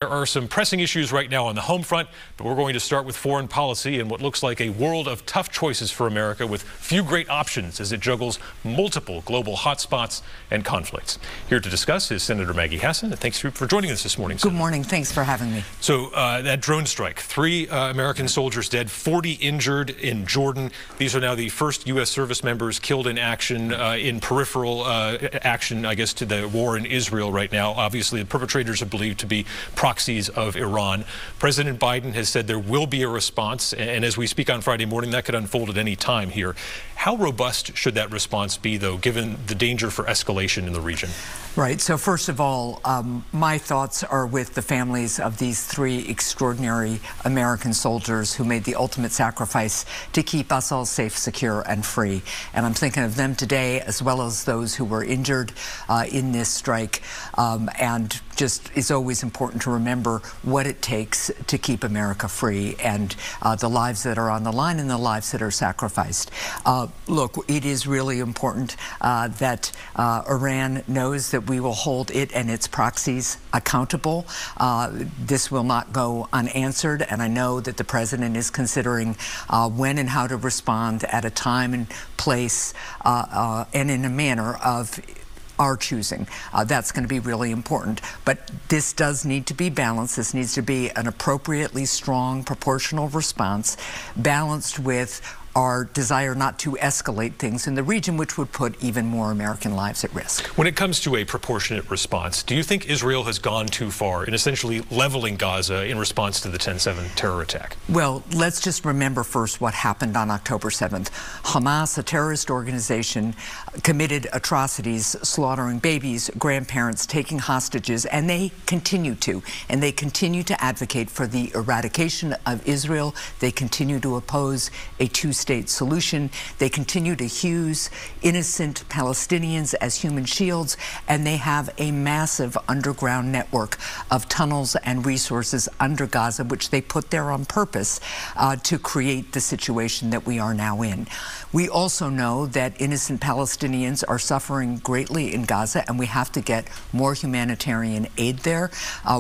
There are some pressing issues right now on the home front, but we're going to start with foreign policy and what looks like a world of tough choices for America with few great options as it juggles multiple global hotspots and conflicts. Here to discuss is Senator Maggie Hassan. Thanks for joining us this morning, Senator. Good morning. Thanks for having me. So that drone strike, 3 American soldiers dead, 40 injured in Jordan. These are now the first U.S. service members killed in action, in peripheral action, I guess, to the war in Israel right now. Obviously, the perpetrators are believed to be proxies of Iran. President Biden has said there will be a response, and as we speak on Friday morning, that could unfold at any time here. How robust should that response be, though, given the danger for escalation in the region? Right. So first of all, my thoughts are with the families of these 3 extraordinary American soldiers who made the ultimate sacrifice to keep us all safe, secure, and free. And I'm thinking of them today, as well as those who were injured in this strike. And just it's always important to remember what it takes to keep America free, and the lives that are on the line and the lives that are sacrificed. Look, it is really important that Iran knows that we will hold it and its proxies accountable. This will not go unanswered, and I know that the president is considering when and how to respond at a time and place and in a manner of our choosing. That's going to be really important. But this does need to be balanced. This needs to be an appropriately strong, proportional response, balanced with our desire not to escalate things in the region, which would put even more American lives at risk. When it comes to a proportionate response, do you think Israel has gone too far in essentially leveling Gaza in response to the 10/7 terror attack? Well, let's just remember first what happened on October 7th. Hamas, a terrorist organization, committed atrocities, slaughtering babies, grandparents, taking hostages, and they continue to. And they continue to advocate for the eradication of Israel. They continue to oppose a two-state solution. They continue to use innocent Palestinians as human shields, and they have a massive underground network of tunnels and resources under Gaza, which they put there on purpose to create the situation that we are now in. We also know that innocent Palestinians are suffering greatly in Gaza, and we have to get more humanitarian aid there.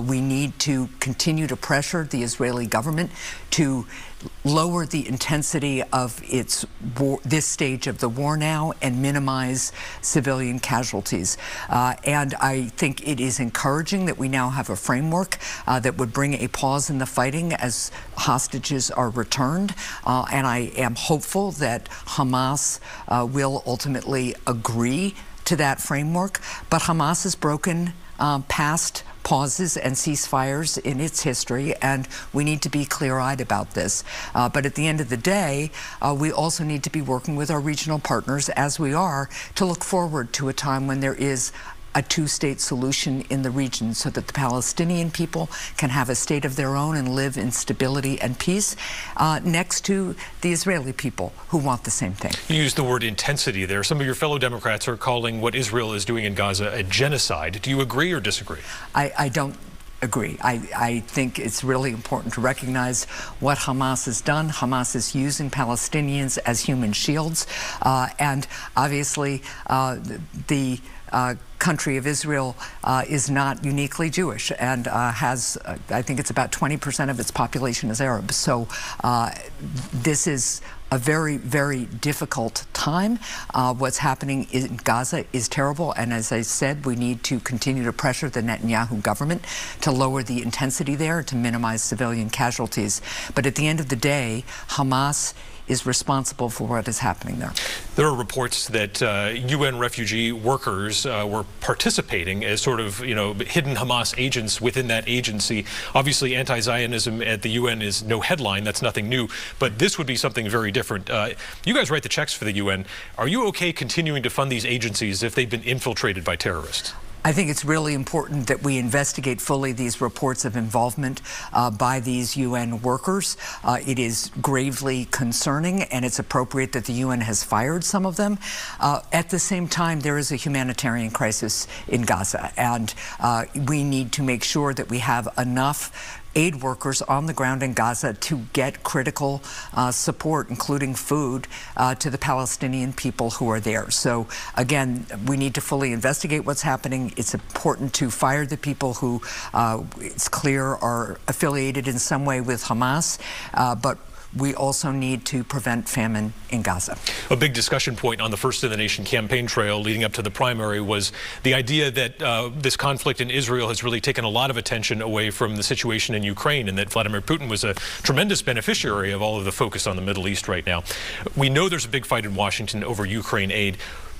We need to continue to pressure the Israeli government to lower the intensity of its war, this stage of the war now, and minimize civilian casualties. And I think it is encouraging that we now have a framework that would bring a pause in the fighting as hostages are returned. And I am hopeful that Hamas will ultimately agree to that framework. But Hamas has broken past pauses and ceasefires in its history, and we need to be clear-eyed about this. But at the end of the day, we also need to be working with our regional partners, as we are, to look forward to a time when there is a two-state solution in the region so that the Palestinian people can have a state of their own and live in stability and peace next to the Israeli people who want the same thing. You used the word intensity there. Some of your fellow Democrats are calling what Israel is doing in Gaza a genocide. Do you agree or disagree? I don't agree. I think it's really important to recognize what Hamas has done. Hamas is using Palestinians as human shields, and obviously the country of Israel is not uniquely Jewish, and has, I think it's about 20% of its population is Arab. So this is a very, very difficult time. What's happening in Gaza is terrible, and as I said, we need to continue to pressure the Netanyahu government to lower the intensity there, to minimize civilian casualties. But at the end of the day, Hamas is responsible for what is happening there. There are reports that UN refugee workers were participating as sort of, hidden Hamas agents within that agency. Obviously, anti-Zionism at the UN is no headline. That's nothing new. But this would be something very different. You guys write the checks for the UN. Are you okay continuing to fund these agencies if they've been infiltrated by terrorists? I think it's really important that we investigate fully these reports of involvement by these UN workers. It is gravely concerning, and it's appropriate that the UN has fired some of them. At the same time, there is a humanitarian crisis in Gaza, and we need to make sure that we have enough aid workers on the ground in Gaza to get critical support, including food, to the Palestinian people who are there. So again, we need to fully investigate what's happening. It's important to fire the people who it's clear are affiliated in some way with Hamas, but we also need to prevent famine in Gaza. A big discussion point on the First in the Nation campaign trail leading up to the primary was the idea that this conflict in Israel has really taken a lot of attention away from the situation in Ukraine, and that Vladimir Putin was a tremendous beneficiary of all of the focus on the Middle East right now. We know there's a big fight in Washington over Ukraine aid.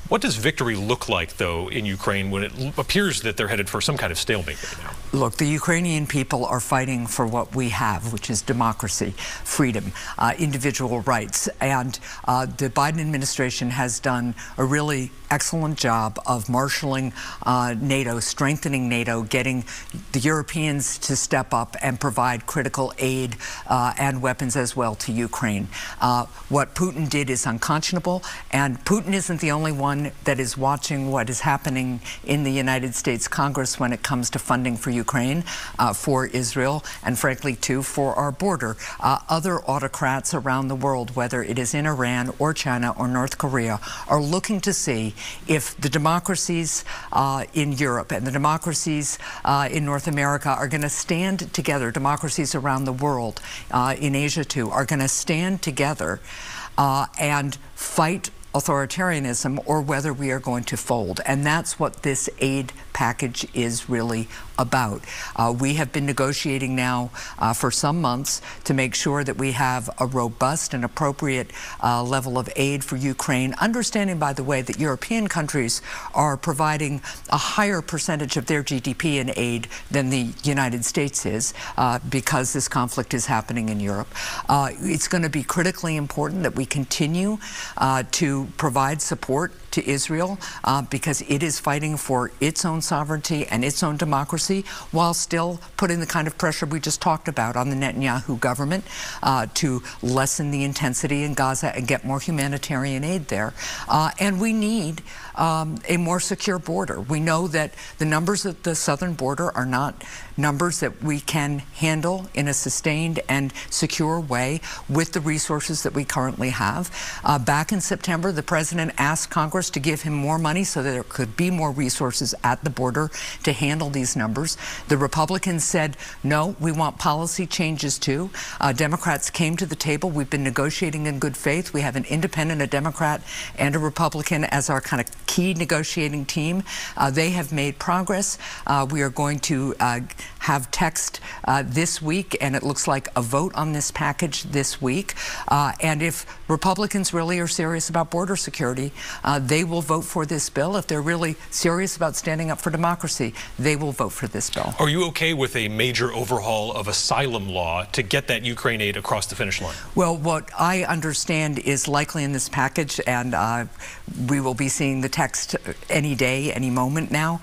What does victory look like, though, in Ukraine when it appears that they're headed for some kind of stalemate right now? Look, the Ukrainian people are fighting for what we have, which is democracy, freedom, individual rights. And the Biden administration has done a really excellent job of marshaling NATO, strengthening NATO, getting the Europeans to step up and provide critical aid and weapons as well to Ukraine. What Putin did is unconscionable, and Putin isn't the only one that is watching what is happening in the United States Congress when it comes to funding for Ukraine, for Israel, and frankly, too, for our border. Other autocrats around the world, whether it is in Iran or China or North Korea, are looking to see if the democracies in Europe and the democracies in North America are going to stand together, democracies around the world, in Asia too, are going to stand together and fight authoritarianism, or whether we are going to fold. And that's what this aid package is really about. We have been negotiating now for some months to make sure that we have a robust and appropriate level of aid for Ukraine, understanding, by the way, that European countries are providing a higher percentage of their GDP in aid than the United States is, because this conflict is happening in Europe. It's going to be critically important that we continue to provide support to Israel because it is fighting for its own sovereignty and its own democracy, while still putting the kind of pressure we just talked about on the Netanyahu government to lessen the intensity in Gaza and get more humanitarian aid there. And we need a more secure border. We know that the numbers at the southern border are not numbers that we can handle in a sustained and secure way with the resources that we currently have. Back in September, the president asked Congress to give him more money so that there could be more resources at the border to handle these numbers. The Republicans said, no, we want policy changes too. Democrats came to the table. We've been negotiating in good faith. We have an independent, a Democrat, and a Republican as our kind of key negotiating team. They have made progress. We are going to have text this week, and it looks like a vote on this package this week. And if Republicans really are serious about border security, they will vote for this bill. If they're really serious about standing up for democracy, they will vote for this bill. Are you okay with a major overhaul of asylum law to get that Ukraine aid across the finish line? Well, what I understand is likely in this package, and we will be seeing the text any day, any moment now,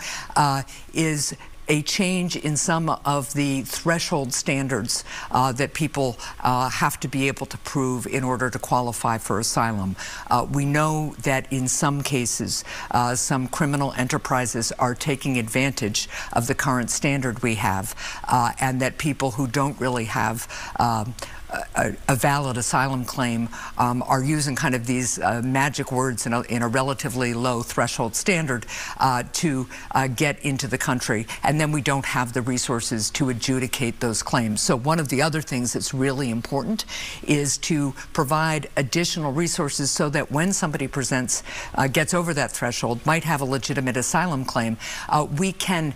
is a change in some of the threshold standards that people have to be able to prove in order to qualify for asylum. We know that in some cases, some criminal enterprises are taking advantage of the current standard we have, and that people who don't really have a valid asylum claim are using kind of these magic words in a relatively low threshold standard to get into the country, and then we don't have the resources to adjudicate those claims. So one of the other things that's really important is to provide additional resources so that when somebody gets over that threshold, might have a legitimate asylum claim, we can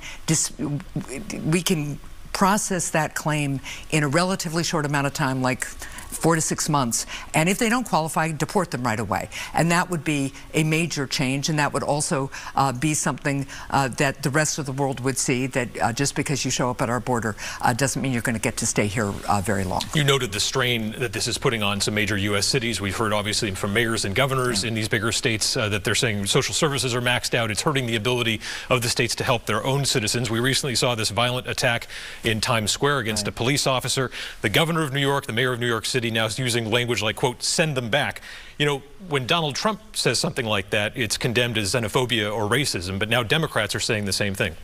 process that claim in a relatively short amount of time, like 4 to 6 months, and if they don't qualify, deport them right away. And that would be a major change, and that would also be something that the rest of the world would see, that just because you show up at our border doesn't mean you're going to get to stay here very long. You noted the strain that this is putting on some major U.S. cities. We've heard obviously from mayors and governors in these bigger states that they're saying social services are maxed out. It's hurting the ability of the states to help their own citizens. We recently saw this violent attack in Times Square against a police officer. The governor of New York, the mayor of New York City, now is using language like, quote, send them back. You know, when Donald Trump says something like that, it's condemned as xenophobia or racism, but now Democrats are saying the same thing.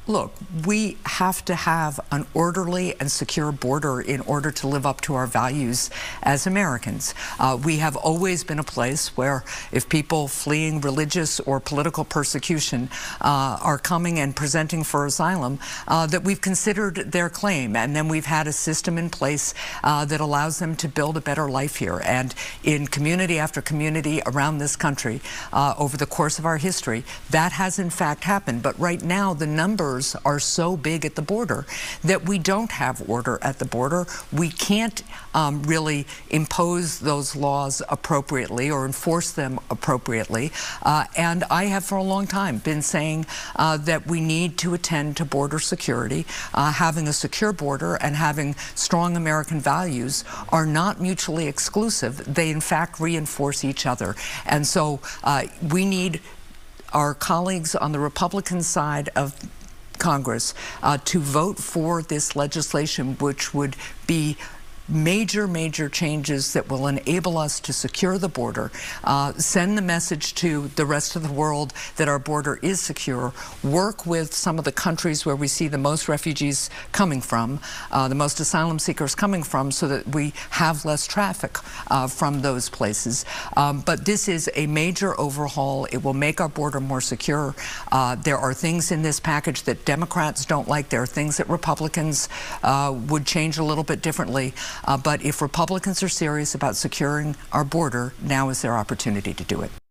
Look, we have to have an orderly and secure border in order to live up to our values as Americans. We have always been a place where if people fleeing religious or political persecution are coming and presenting for asylum, that we've considered their claim, and then we've had a system in place that allows them to build a better life here. And in community after community around this country, over the course of our history, that has in fact happened. But right now, the numbers are so big at the border that we don't have order at the border. We can't really impose those laws appropriately or enforce them appropriately. And I have for a long time been saying that we need to attend to border security. Having a secure border and having strong American values are not mutually exclusive. They in fact reinforce each other. And so we need our colleagues on the Republican side of Congress to vote for this legislation, which would be major changes that will enable us to secure the border, send the message to the rest of the world that our border is secure, work with some of the countries where we see the most refugees coming from, the most asylum seekers coming from, so that we have less traffic from those places. But this is a major overhaul. It will make our border more secure. There are things in this package that Democrats don't like. There are things that Republicans would change a little bit differently. But if Republicans are serious about securing our border, now is their opportunity to do it.